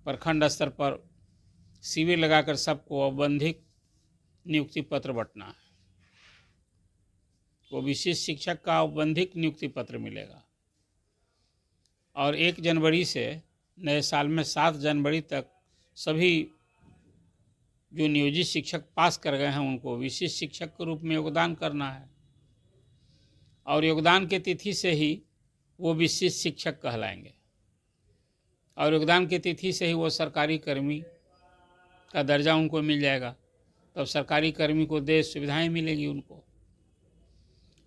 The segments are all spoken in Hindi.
प्रखंड स्तर पर शिविर लगाकर सबको औपबंधिक नियुक्ति पत्र बंटना है। वो विशिष्ट शिक्षक का औपबंधिक नियुक्ति पत्र मिलेगा और 1 जनवरी से नए साल में 7 जनवरी तक सभी जो नियोजित शिक्षक पास कर गए हैं उनको विशिष्ट शिक्षक के रूप में योगदान करना है और योगदान की तिथि से ही वो विशिष्ट शिक्षक कहलाएंगे और योगदान की तिथि से ही वो सरकारी कर्मी का दर्जा उनको मिल जाएगा। तब सरकारी कर्मी को देश सुविधाएं मिलेंगी उनको।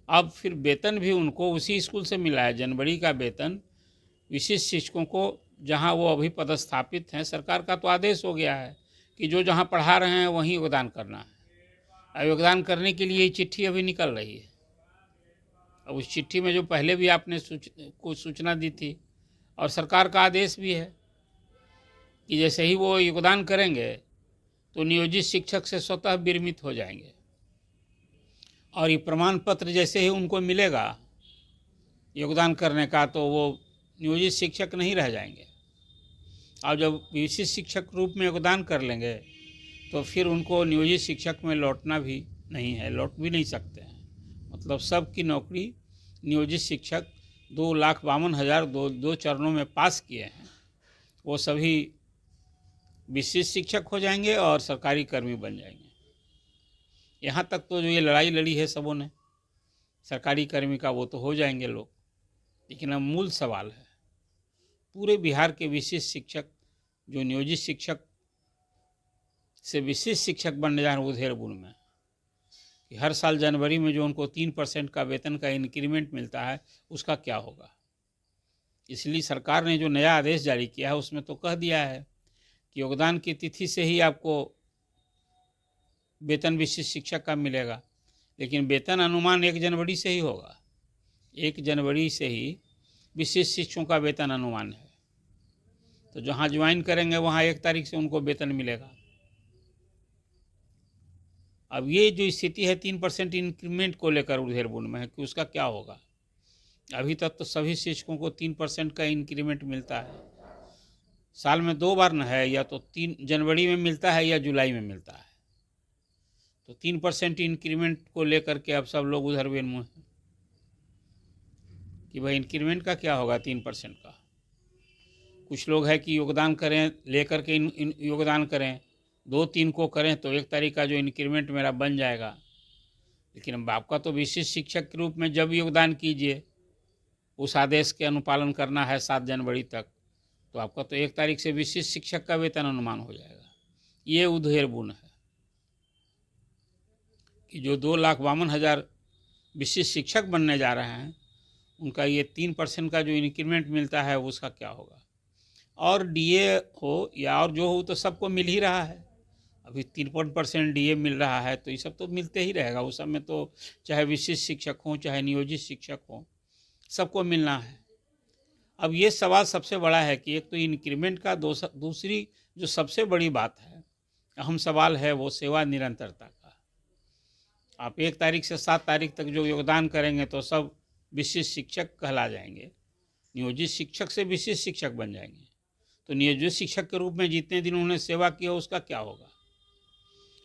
अब फिर वेतन भी उनको उसी स्कूल से मिला है। जनवरी का वेतन विशिष्ट शिक्षकों को जहां वो अभी पदस्थापित हैं, सरकार का तो आदेश हो गया है कि जो जहां पढ़ा रहे हैं वहीं योगदान करना है। अब योगदान करने के लिए चिट्ठी अभी निकल रही है। अब उस चिट्ठी में जो पहले भी आपने सूचना दी थी और सरकार का आदेश भी है कि जैसे ही वो योगदान करेंगे तो नियोजित शिक्षक से स्वतः विरमित हो जाएंगे और ये प्रमाण पत्र जैसे ही उनको मिलेगा योगदान करने का तो वो नियोजित शिक्षक नहीं रह जाएंगे। और जब विशिष्ट शिक्षक रूप में योगदान कर लेंगे तो फिर उनको नियोजित शिक्षक में लौटना भी नहीं है, लौट भी नहीं सकते हैं। मतलब सबकी नौकरी नियोजित शिक्षक 2,52,000 दो चरणों में पास किए हैं वो सभी विशिष्ट शिक्षक हो जाएंगे और सरकारी कर्मी बन जाएंगे। यहाँ तक तो जो ये लड़ाई लड़ी है सबों ने सरकारी कर्मी का वो तो हो जाएंगे लोग। लेकिन अब मूल सवाल है पूरे बिहार के विशिष्ट शिक्षक जो नियोजित शिक्षक से विशिष्ट शिक्षक बनने जा रहे हैं उधेड़बुन में कि हर साल जनवरी में जो उनको 3% का वेतन का इंक्रीमेंट मिलता है उसका क्या होगा। इसलिए सरकार ने जो नया आदेश जारी किया है उसमें तो कह दिया है कि योगदान की तिथि से ही आपको वेतन विशिष्ट शिक्षक का मिलेगा, लेकिन वेतन अनुमान 1 जनवरी से ही होगा। 1 जनवरी से ही विशिष्ट शिक्षकों का वेतन अनुमान है। तो जहाँ ज्वाइन करेंगे वहाँ 1 तारीख से उनको वेतन मिलेगा। अब ये जो स्थिति है 3% इंक्रीमेंट को लेकर उधेड़बुन में है कि उसका क्या होगा। अभी तक तो सभी शिक्षकों को 3% का इंक्रीमेंट मिलता है। साल में 2 बार न है, या तो 3 जनवरी में मिलता है या जुलाई में मिलता है। तो 3% इंक्रीमेंट को लेकर के अब सब लोग उधर बेनमुह हैं कि भाई इंक्रीमेंट का क्या होगा 3% का। कुछ लोग है कि योगदान करें लेकर के योगदान करें 2-3 को करें तो 1 तारीख का जो इंक्रीमेंट मेरा बन जाएगा। लेकिन अब आपका तो विशिष्ट शिक्षक के रूप में जब योगदान कीजिए उस आदेश के अनुपालन करना है 7 जनवरी तक, तो आपका तो 1 तारीख से विशिष्ट शिक्षक का वेतन अनुमान हो जाएगा। ये उधेड़बुन है कि जो 2,52,000 विशिष्ट शिक्षक बनने जा रहे हैं उनका ये 3% का जो इंक्रीमेंट मिलता है उसका क्या होगा। और डीए हो या और जो हो तो सबको मिल ही रहा है। अभी 53% डीए मिल रहा है तो ये सब तो मिलते ही रहेगा। उस सब में तो चाहे विशिष्ट शिक्षक हों चाहे नियोजित शिक्षक हों सबको मिलना है। अब ये सवाल सबसे बड़ा है कि एक तो इंक्रीमेंट का, दूसरी जो सबसे बड़ी बात है अहम सवाल है वो सेवा निरंतरता का। आप 1 तारीख से 7 तारीख तक जो योगदान करेंगे तो सब विशिष्ट शिक्षक कहला जाएंगे, नियोजित शिक्षक से विशिष्ट शिक्षक बन जाएंगे। तो नियोजित शिक्षक के रूप में जितने दिन उन्होंने सेवा किया उसका क्या होगा।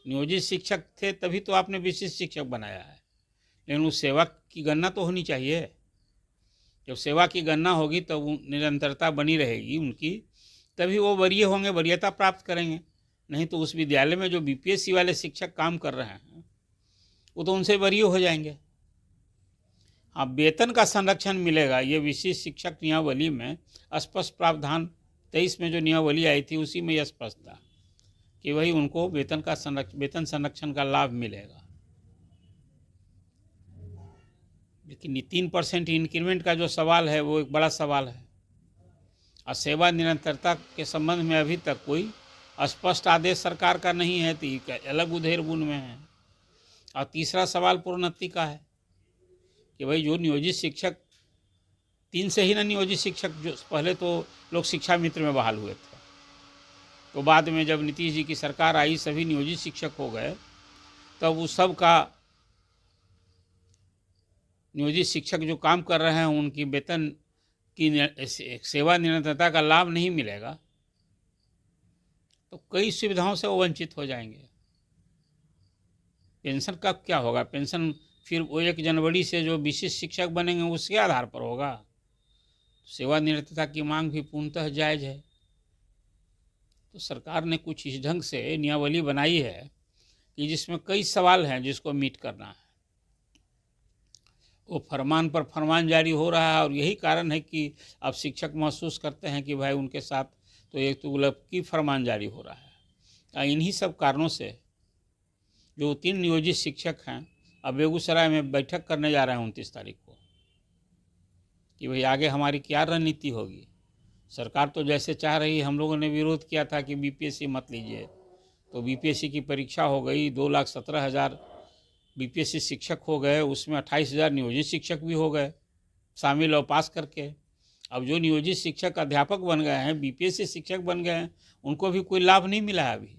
नियोजित शिक्षक थे तभी तो आपने विशिष्ट शिक्षक बनाया है, लेकिन उस सेवा की गणना तो होनी चाहिए। जब सेवा की गणना होगी तो निरंतरता बनी रहेगी उनकी, तभी वो वरीय होंगे, वरीयता प्राप्त करेंगे। नहीं तो उस विद्यालय में जो बीपीएससी वाले शिक्षक काम कर रहे हैं वो तो उनसे वरीय हो जाएंगे। हाँ, वेतन का संरक्षण मिलेगा। ये विशिष्ट शिक्षक नियमावली में स्पष्ट प्रावधान 23 में जो नियमावली आई थी उसी में यह स्पष्ट था कि वही उनको वेतन संरक्षण का लाभ मिलेगा। लेकिन 3% इंक्रीमेंट का जो सवाल है वो एक बड़ा सवाल है और सेवा निरंतरता के संबंध में अभी तक कोई स्पष्ट आदेश सरकार का नहीं है, तो ये अलग उधेड़बुन में है। और तीसरा सवाल प्रोन्नति का है कि भाई जो नियोजित शिक्षक 3 से ही ना नियोजित शिक्षक जो पहले तो लोग शिक्षा मित्र में बहाल हुए थे, तो बाद में जब नीतीश जी की सरकार आई सभी नियोजित शिक्षक हो गए, तब उस सब का नियोजित शिक्षक जो काम कर रहे हैं उनकी वेतन की सेवा निरंतरता का लाभ नहीं मिलेगा। तो कई सुविधाओं से वो वंचित हो जाएंगे। पेंशन का क्या होगा? पेंशन फिर वो 1 जनवरी से जो विशिष्ट शिक्षक बनेंगे उसके आधार पर होगा। सेवानिवृत्तता की मांग भी पूर्णतः जायज़ है। तो सरकार ने कुछ इस ढंग से नियमावली बनाई है कि जिसमें कई सवाल हैं जिसको मीट करना है। वो फरमान पर फरमान जारी हो रहा है और यही कारण है कि अब शिक्षक महसूस करते हैं कि भाई उनके साथ तो एक तुगलकी फरमान जारी हो रहा है। इन्हीं सब कारणों से जो 3 नियोजित शिक्षक हैं अब बेगूसराय में बैठक करने जा रहे हैं 29 तारीख को कि भाई आगे हमारी क्या रणनीति होगी। सरकार तो जैसे चाह रही है, हम लोगों ने विरोध किया था कि बीपीएससी मत लीजिए, तो बीपीएससी की परीक्षा हो गई, 2,17,000 बीपीएससी शिक्षक हो गए, उसमें 28,000 नियोजित शिक्षक भी हो गए शामिल और पास करके। अब जो नियोजित शिक्षक अध्यापक बन गए हैं, बीपीएससी शिक्षक बन गए हैं, उनको भी कोई लाभ नहीं मिला है अभी।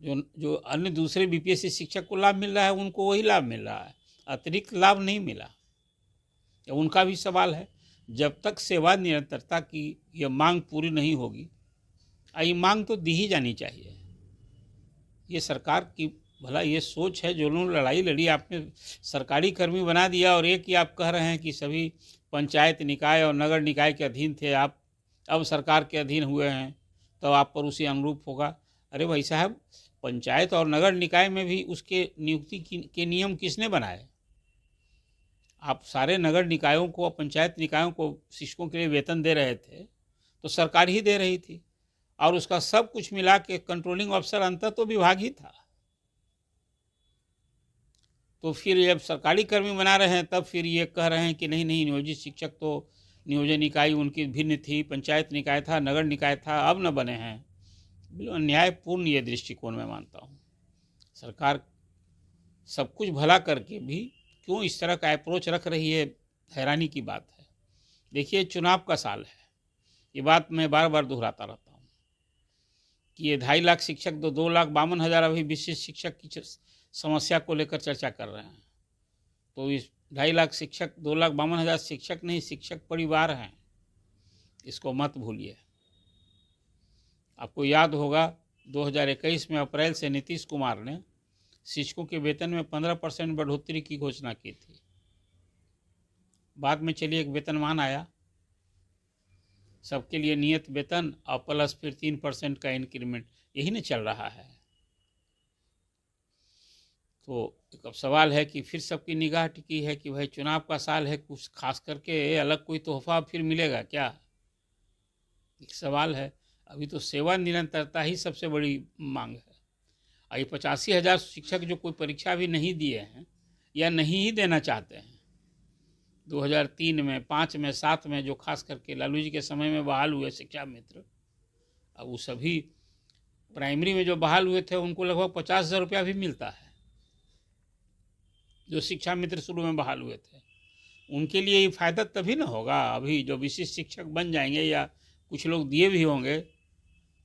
जो अन्य दूसरे बीपीएससी शिक्षक को लाभ मिल रहा है उनको वही लाभ मिल रहा है, अतिरिक्त लाभ नहीं मिला। उनका भी सवाल है, जब तक सेवा निरंतरता की यह मांग पूरी नहीं होगी, ये मांग तो दी ही जानी चाहिए। ये सरकार की भला ये सोच है, जो लोग लड़ाई लड़ी आपने सरकारी कर्मी बना दिया और एक ही आप कह रहे हैं कि सभी पंचायत निकाय और नगर निकाय के अधीन थे, आप अब सरकार के अधीन हुए हैं तो आप पर उसी अनुरूप होगा। अरे भाई साहब, पंचायत और नगर निकाय में भी उसके नियुक्ति के नियम किसने बनाए? आप सारे नगर निकायों को और पंचायत निकायों को शिक्षकों के लिए वेतन दे रहे थे तो सरकार ही दे रही थी, और उसका सब कुछ मिला के कंट्रोलिंग ऑफिसर अंतर तो विभाग ही था। तो फिर जब सरकारी कर्मी बना रहे हैं तब फिर ये कह रहे हैं कि नहीं नहीं, नियोजित शिक्षक तो नियोजन इकाई उनकी भिन्न थी, पंचायत निकाय था, नगर निकाय था, अब न बने हैं। बिल्कुल अन्यायपूर्ण ये दृष्टिकोण मैं मानता हूँ। सरकार सब कुछ भला करके भी क्यों इस तरह का अप्रोच रख रही है, हैरानी की बात है। देखिए, चुनाव का साल है, ये बात मैं बार बार दोहराता रहता हूँ कि ये 2.5 लाख शिक्षक 2,52,000 अभी विशिष्ट शिक्षक की समस्या को लेकर चर्चा कर रहे हैं। तो इस 2.5 लाख शिक्षक 2,52,000 शिक्षक नहीं, शिक्षक परिवार हैं, इसको मत भूलिए। आपको याद होगा 2021 में अप्रैल से नीतीश कुमार ने शिक्षकों के वेतन में 15% बढ़ोतरी की घोषणा की थी। बाद में चलिए एक वेतनमान आया, सबके लिए नियत वेतन और प्लस फिर 3% का इंक्रीमेंट, यही नहीं चल रहा है। तो अब सवाल है कि फिर सबकी निगाह टिकी है कि भाई चुनाव का साल है, कुछ खास करके अलग कोई तोहफा फिर मिलेगा क्या, एक सवाल है। अभी तो सेवा निरंतरता ही सबसे बड़ी मांग है। ये 85,000 शिक्षक जो कोई परीक्षा भी नहीं दिए हैं या नहीं ही देना चाहते हैं, 2003 में, 5 में, 7 में जो खास करके लालू जी के समय में बहाल हुए शिक्षा मित्र, अब वो सभी प्राइमरी में जो बहाल हुए थे उनको लगभग 50,000 रुपया भी मिलता है। जो शिक्षा मित्र शुरू में बहाल हुए थे उनके लिए ये फ़ायदा तभी ना होगा। अभी जो विशिष्ट शिक्षक बन जाएंगे या कुछ लोग दिए भी होंगे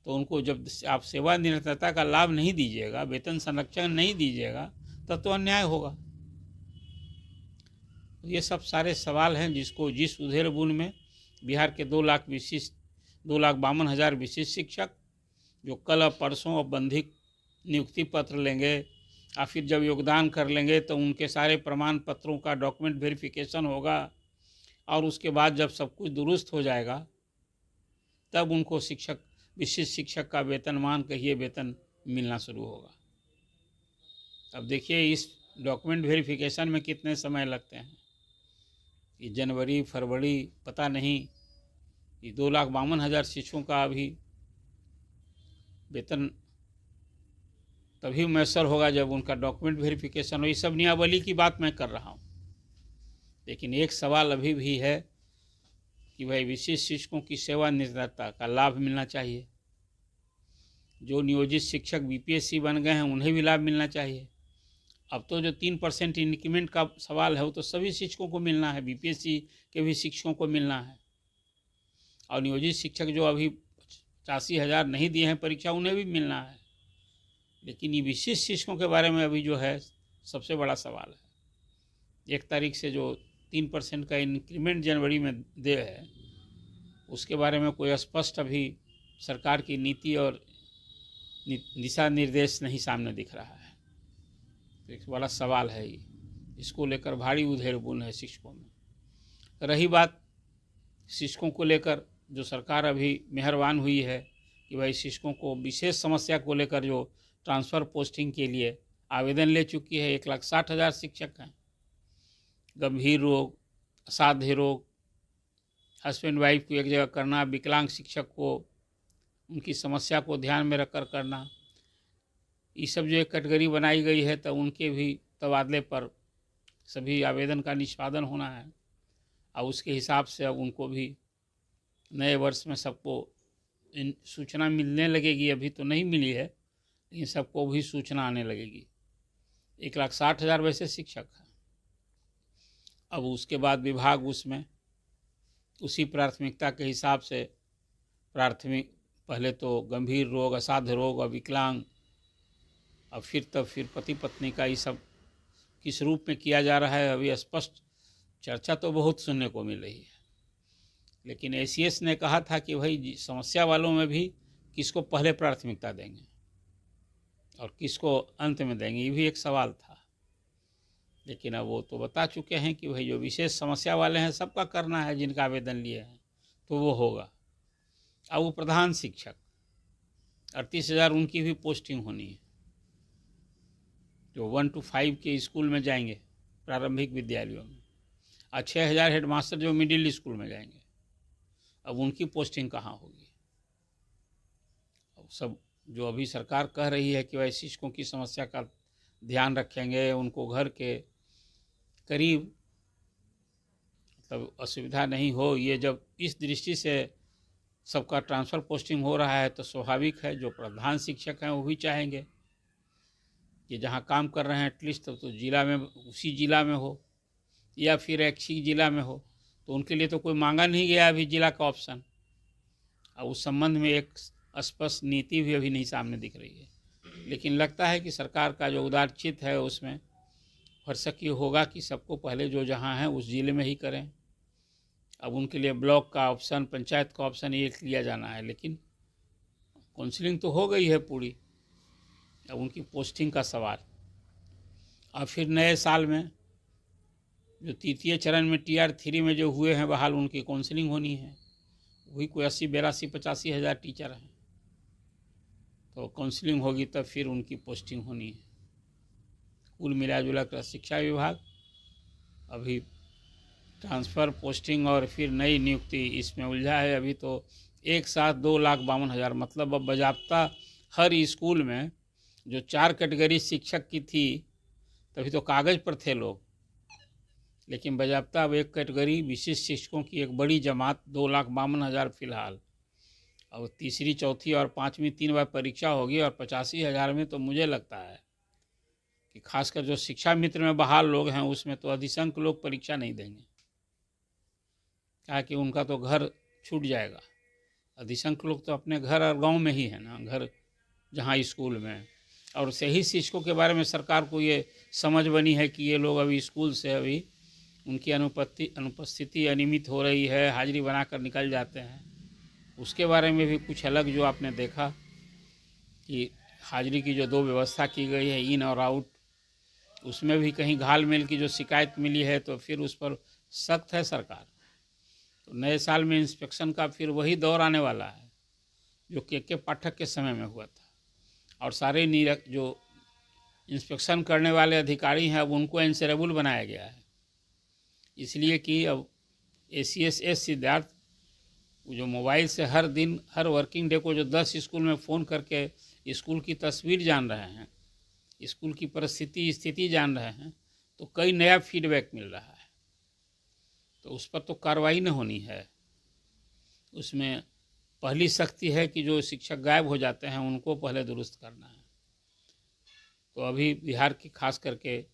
तो उनको जब आप सेवा निरंतरता का लाभ नहीं दीजिएगा, वेतन संरक्षण नहीं दीजिएगा, तब तो अन्याय होगा। तो ये सब सारे सवाल हैं जिसको जिस उधेड़ बुन में बिहार के 2,52,000 विशिष्ट शिक्षक जो कल और परसों औपबंधिक नियुक्ति पत्र लेंगे या फिर जब योगदान कर लेंगे तो उनके सारे प्रमाण पत्रों का डॉक्यूमेंट वेरिफिकेशन होगा और उसके बाद जब सब कुछ दुरुस्त हो जाएगा तब उनको शिक्षक, विशिष्ट शिक्षक का वेतनमान कहिए वेतन मिलना शुरू होगा। अब देखिए इस डॉक्यूमेंट वेरिफिकेशन में कितने समय लगते हैं, ये जनवरी फरवरी पता नहीं, ये 2,52,000 शिक्षकों का अभी वेतन तभी मैसर होगा जब उनका डॉक्यूमेंट वेरिफिकेशन हो। ये सब नियमावली की बात मैं कर रहा हूँ, लेकिन एक सवाल अभी भी है कि भाई विशिष्ट शिक्षकों की सेवा निरंतरता का लाभ मिलना चाहिए। जो नियोजित शिक्षक बीपीएससी बन गए हैं उन्हें भी लाभ मिलना चाहिए। अब तो जो 3% इंक्रीमेंट का सवाल है वो तो सभी शिक्षकों को मिलना है, बीपीएससी के भी शिक्षकों को मिलना है, और नियोजित शिक्षक जो अभी 85,000 नहीं दिए हैं परीक्षा उन्हें भी मिलना है। लेकिन ये विशिष्ट शिक्षकों के बारे में अभी जो है सबसे बड़ा सवाल है। 1 तारीख से जो 3% का इंक्रीमेंट जनवरी में दे है उसके बारे में कोई स्पष्ट अभी सरकार की नीति और दिशा निर्देश नहीं सामने दिख रहा है। तो एक बड़ा सवाल है ये, इसको लेकर भारी उधेड़-बुन है शिक्षकों में। रही बात शिक्षकों को लेकर, जो सरकार अभी मेहरबान हुई है कि भाई शिक्षकों को विशेष समस्या को लेकर जो ट्रांसफ़र पोस्टिंग के लिए आवेदन ले चुकी है, 1,60,000 शिक्षक हैं। गंभीर रोग, असाध्य रोग, हस्बैंड वाइफ को एक जगह करना, विकलांग शिक्षक को उनकी समस्या को ध्यान में रखकर करना, ये सब जो एक कैटेगरी बनाई गई है, तो उनके भी तबादले पर सभी आवेदन का निष्पादन होना है। और उसके हिसाब से अब उनको भी नए वर्ष में सबको इन सूचना मिलने लगेगी। अभी तो नहीं मिली है, लेकिन सबको भी सूचना आने लगेगी। 1,60,000 वैसे शिक्षक हैं। अब उसके बाद विभाग उसमें उसी प्राथमिकता के हिसाब से प्राथमिक, पहले तो गंभीर रोग, असाध्य रोग और विकलांग, और फिर पति पत्नी का ये सब किस रूप में किया जा रहा है, अभी स्पष्ट चर्चा तो बहुत सुनने को मिल रही है। लेकिन एसीएस ने कहा था कि भाई समस्या वालों में भी किसको पहले प्राथमिकता देंगे और किसको अंत में देंगे, ये भी एक सवाल था। लेकिन अब वो तो बता चुके हैं कि भाई जो विशेष समस्या वाले हैं सबका करना है, जिनका आवेदन लिए हैं तो वो होगा। अब वो प्रधान शिक्षक 38,000 उनकी भी पोस्टिंग होनी है, जो 1 to 5 के स्कूल में जाएंगे प्रारंभिक विद्यालयों में, और 6,000 हेडमास्टर जो मिडिल स्कूल में जाएंगे। अब उनकी पोस्टिंग कहाँ होगी? अब सब जो अभी सरकार कह रही है कि भाई शिक्षकों की समस्या का ध्यान रखेंगे, उनको घर के करीब मतलब असुविधा नहीं हो, ये जब इस दृष्टि से सबका ट्रांसफ़र पोस्टिंग हो रहा है तो स्वाभाविक है जो प्रधान शिक्षक हैं वो भी चाहेंगे कि जहाँ काम कर रहे हैं एटलीस्ट तो जिला में, उसी जिला में हो या फिर एक ही जिला में हो। तो उनके लिए तो कोई मांगा नहीं गया अभी जिला का ऑप्शन। और उस संबंध में एक स्पष्ट नीति भी अभी नहीं सामने दिख रही है। लेकिन लगता है कि सरकार का जो उदारचित है उसमें भरसक ये होगा कि सबको पहले जो जहाँ है उस ज़िले में ही करें। अब उनके लिए ब्लॉक का ऑप्शन, पंचायत का ऑप्शन ये लिया जाना है, लेकिन काउंसलिंग तो हो गई है पूरी। अब उनकी पोस्टिंग का सवाल। और फिर नए साल में जो तृतीय चरण में TR 3 में जो हुए हैं बहाल, उनकी काउंसलिंग होनी है। वही कोई 80, 82, 85 हज़ार टीचर हैं, तो काउंसलिंग होगी तब फिर उनकी पोस्टिंग होनी है। कुल मिला जुला कर शिक्षा विभाग अभी ट्रांसफ़र, पोस्टिंग और फिर नई नियुक्ति इसमें उलझा है। अभी तो एक साथ 2,52,000, मतलब अब बजाबता हर स्कूल में जो 4 कैटेगरी शिक्षक की थी तभी तो कागज़ पर थे लोग, लेकिन बजाबता अब एक कैटेगरी विशिष्ट शिक्षकों की एक बड़ी जमात 2,52,000 फिलहाल। और तीसरी, चौथी और पाँचवीं 3 बार परीक्षा होगी और 85,000 में तो मुझे लगता है कि खासकर जो शिक्षा मित्र में बहाल लोग हैं उसमें तो अधिसंख्य लोग परीक्षा नहीं देंगे, क्या कि उनका तो घर छूट जाएगा। अधिसंख्य लोग तो अपने घर और गांव में ही है ना, घर जहां स्कूल में। और सही शिक्षकों के बारे में सरकार को ये समझ बनी है कि ये लोग अभी स्कूल से अभी उनकी अनुपस्थिति अनियमित हो रही है, हाजिरी बनाकर निकल जाते हैं। उसके बारे में भी कुछ अलग जो आपने देखा कि हाजिरी की जो 2 व्यवस्था की गई है, इन और आउट, उसमें भी कहीं घाल मेल की जो शिकायत मिली है तो फिर उस पर सख्त है सरकार। तो नए साल में इंस्पेक्शन का फिर वही दौर आने वाला है जो के पाठक के समय में हुआ था। और सारे जो इंस्पेक्शन करने वाले अधिकारी हैं अब उनको एंसरेबल बनाया गया है, इसलिए कि अब ACS सिद्धार्थ जो मोबाइल से हर दिन, हर वर्किंग डे को जो 10 स्कूल में फ़ोन करके स्कूल की तस्वीर जान रहे हैं, स्कूल की परिस्थिति स्थिति जान रहे हैं, तो कई नया फीडबैक मिल रहा है। तो उस पर तो कार्रवाई न होनी है। उसमें पहली सख्ती है कि जो शिक्षक गायब हो जाते हैं उनको पहले दुरुस्त करना है। तो अभी बिहार की खास करके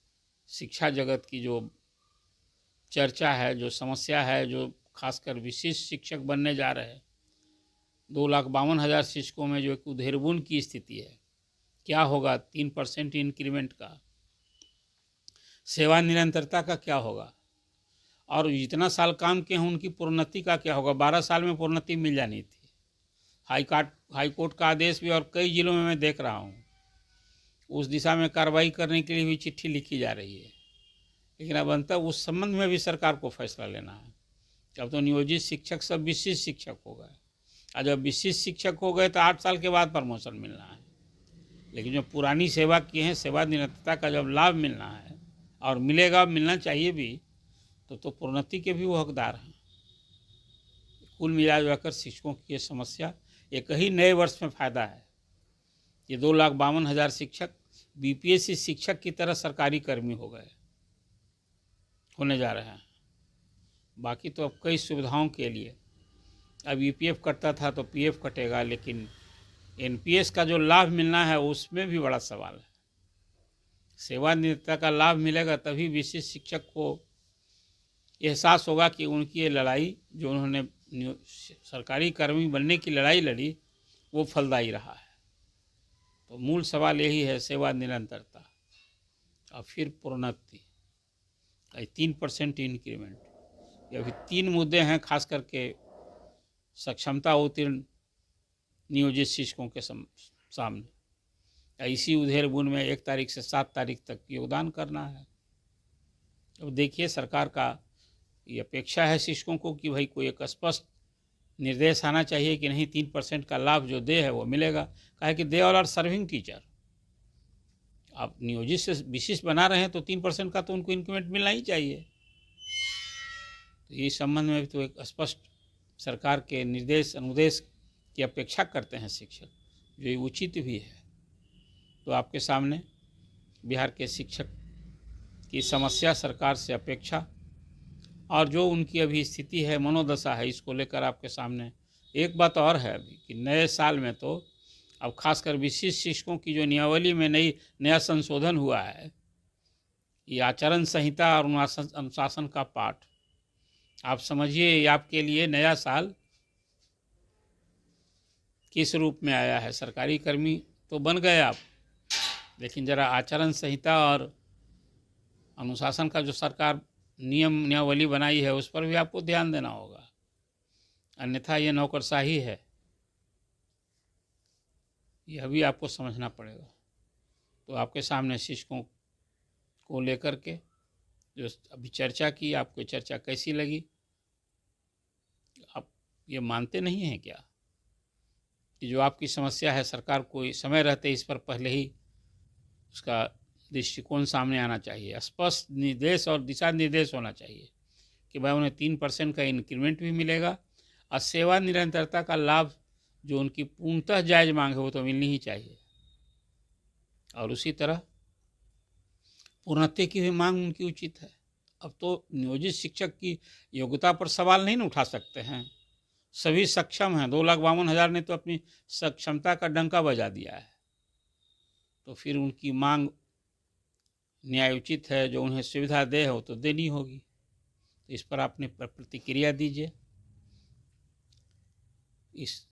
शिक्षा जगत की जो चर्चा है, जो समस्या है, जो खासकर विशिष्ट शिक्षक बनने जा रहे हैं, 2,52,000 शिक्षकों में जो एक उधेड़बुन की स्थिति है, क्या होगा? 3% इंक्रीमेंट का, सेवा निरंतरता का क्या होगा? और जितना साल काम किए हैं उनकी प्रोन्नति का क्या होगा? 12 साल में प्रोन्नति मिल जानी थी, हाई कोर्ट का आदेश भी और कई जिलों में मैं देख रहा हूँ, उस दिशा में कार्रवाई करने के लिए भी चिट्ठी लिखी जा रही है। लेकिन अब अंततः उस संबंध में भी सरकार को फैसला लेना है। अब तो नियोजित शिक्षक सब विशिष्ट शिक्षक हो गए, और जब विशिष्ट शिक्षक हो गए तो 8 साल के बाद प्रमोशन मिलना है। लेकिन जो पुरानी सेवा की हैं, सेवा निरंतरता का जब लाभ मिलना है और मिलेगा, मिलना चाहिए भी, तो प्रोन्नति के भी वो हकदार हैं। कुल मिलाकर शिक्षकों की ये समस्या एक ही नए वर्ष में फ़ायदा है। ये 2,52,000 शिक्षक बीपीएससी शिक्षक की तरह सरकारी कर्मी होने जा रहे हैं। बाकी तो अब कई सुविधाओं के लिए अब ईपीएफ कटता था तो पीएफ कटेगा, लेकिन एनपीएस का जो लाभ मिलना है उसमें भी बड़ा सवाल है। सेवानिवृत्ति का लाभ मिलेगा तभी विशिष्ट शिक्षक को एहसास होगा कि उनकी ये लड़ाई, जो उन्होंने सरकारी कर्मी बनने की लड़ाई लड़ी, वो फलदायी रहा है। तो मूल सवाल यही है, सेवा निरंतरता और फिर प्रोन्नति, 3% इंक्रीमेंट। ये अभी 3 मुद्दे हैं, खास करके सक्षमता उत्तीर्ण नियोजित शिक्षकों के सामने। इसी उधेड़ बुन में 1 तारीख से 7 तारीख तक योगदान करना है। अब देखिए, सरकार का ये अपेक्षा है शिक्षकों को कि भाई कोई एक स्पष्ट निर्देश आना चाहिए कि नहीं, 3% का लाभ जो दे है वो मिलेगा। काहे कि they all are serving teacher. आप नियोजित से विशिष्ट बना रहे हैं तो 3% का तो उनको इंक्रीमेंट मिलना ही चाहिए। तो इस संबंध में भी तो एक स्पष्ट सरकार के निर्देश अनुदेश की अपेक्षा करते हैं शिक्षक, जो उचित भी है। तो आपके सामने बिहार के शिक्षक की समस्या, सरकार से अपेक्षा और जो उनकी अभी स्थिति है, मनोदशा है, इसको लेकर आपके सामने एक बात और है अभी कि नए साल में तो अब खासकर विशिष्ट शिक्षकों की जो नियमावली में नया संशोधन हुआ है, ये आचरण संहिता और अनुशासन का पाठ, आप समझिए आपके लिए नया साल किस रूप में आया है। सरकारी कर्मी तो बन गए आप, लेकिन ज़रा आचरण संहिता और अनुशासन का जो सरकार नियमावली बनाई है उस पर भी आपको ध्यान देना होगा, अन्यथा ये नौकरशाही है, यह भी आपको समझना पड़ेगा। तो आपके सामने शिक्षकों को लेकर के जो अभी चर्चा की, आपको चर्चा कैसी लगी? आप ये मानते नहीं हैं क्या कि जो आपकी समस्या है, सरकार को समय रहते इस पर पहले ही उसका दृष्टिकोण सामने आना चाहिए, स्पष्ट निर्देश और दिशा निर्देश होना चाहिए कि भाई उन्हें 3% का इंक्रीमेंट भी मिलेगा और सेवा निरंतरता का लाभ जो उनकी पूर्णतः जायज़ मांग है वो तो मिलनी ही चाहिए। और उसी तरह प्रोन्नति की भी मांग उनकी उचित है। अब तो नियोजित शिक्षक की योग्यता पर सवाल नहीं न उठा सकते हैं, सभी सक्षम हैं। 2,52,000 ने तो अपनी सक्षमता का डंका बजा दिया है। तो फिर उनकी मांग न्यायोचित है, जो उन्हें सुविधा दे हो तो देनी होगी। तो इस पर आपने प्रतिक्रिया दीजिए। इस